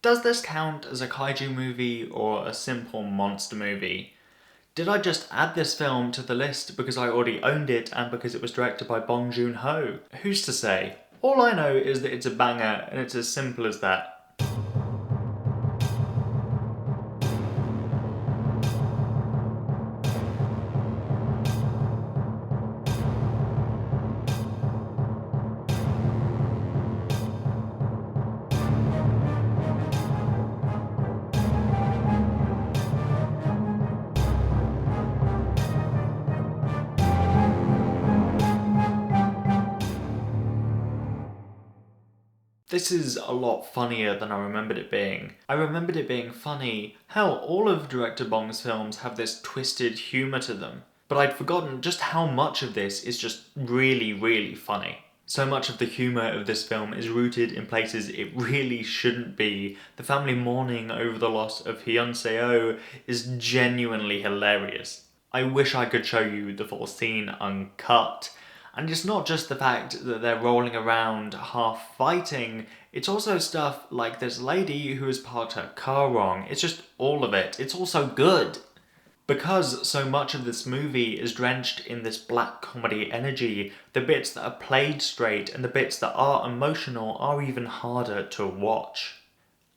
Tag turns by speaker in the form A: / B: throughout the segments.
A: Does this count as a kaiju movie or a simple monster movie? Did I just add this film to the list because I already owned it and because it was directed by Bong Joon-ho? Who's to say? All I know is that it's a banger and it's as simple as that. This is a lot funnier than I remembered it being. I remembered it being funny. Hell, all of director Bong's films have this twisted humour to them. But I'd forgotten just how much of this is just really, really funny. So much of the humour of this film is rooted in places it really shouldn't be. The family mourning over the loss of Hyun Seo is genuinely hilarious. I wish I could show you the full scene uncut. And it's not just the fact that they're rolling around half fighting, it's also stuff like this lady who has parked her car wrong. It's just all of it. It's all so good. Because so much of this movie is drenched in this black comedy energy, the bits that are played straight and the bits that are emotional are even harder to watch.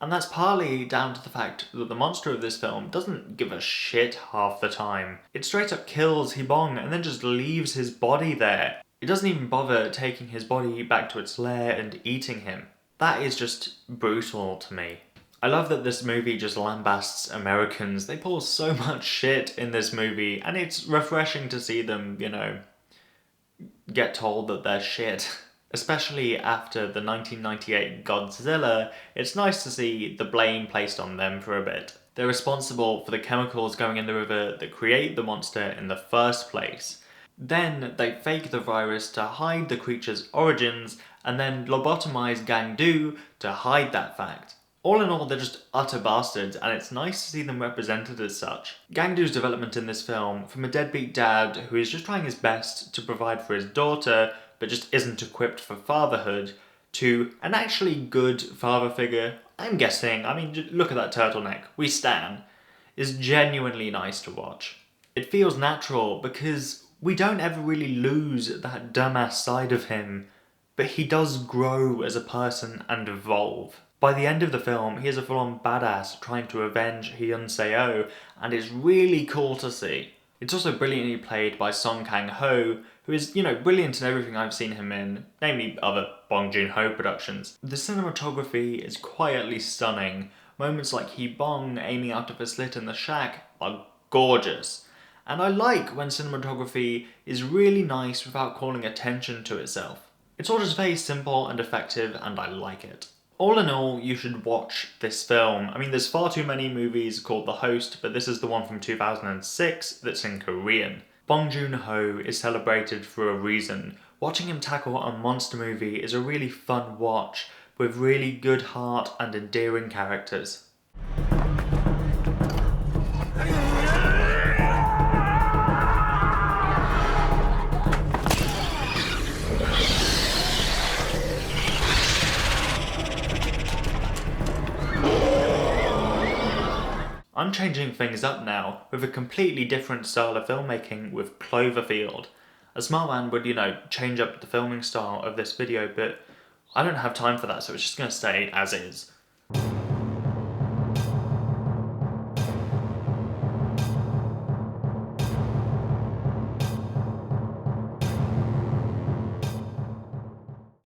A: And that's partly down to the fact that the monster of this film doesn't give a shit half the time. It straight up kills Hibong and then just leaves his body there. It doesn't even bother taking his body back to its lair and eating him. That is just brutal to me. I love that this movie just lambasts Americans. They pull so much shit in this movie, and it's refreshing to see them, get told that they're shit. Especially after the 1998 Godzilla, it's nice to see the blame placed on them for a bit. They're responsible for the chemicals going in the river that create the monster in the first place. Then they fake the virus to hide the creature's origins, and then lobotomize Gangdu to hide that fact. All in all, they're just utter bastards, and it's nice to see them represented as such. Gangdu's development in this film, from a deadbeat dad who is just trying his best to provide for his daughter, but just isn't equipped for fatherhood, to an actually good father figure, I'm guessing, look at that turtleneck, we stan, is genuinely nice to watch. It feels natural because we don't ever really lose that dumbass side of him, but he does grow as a person and evolve. By the end of the film, he is a full-on badass trying to avenge Hyun Seo, and it's really cool to see. It's also brilliantly played by Song Kang-ho, who is, brilliant in everything I've seen him in, namely other Bong Joon-ho productions. The cinematography is quietly stunning. Moments like Hee-bong aiming out of a slit in the shack are gorgeous. And I like when cinematography is really nice without calling attention to itself. It's all just very simple and effective, and I like it. All in all, you should watch this film. There's far too many movies called The Host, but this is the one from 2006 that's in Korean. Bong Joon-ho is celebrated for a reason. Watching him tackle a monster movie is a really fun watch, with really good heart and endearing characters. I'm changing things up now with a completely different style of filmmaking with Cloverfield. A smart man would, change up the filming style of this video, but I don't have time for that, so it's just going to stay as is.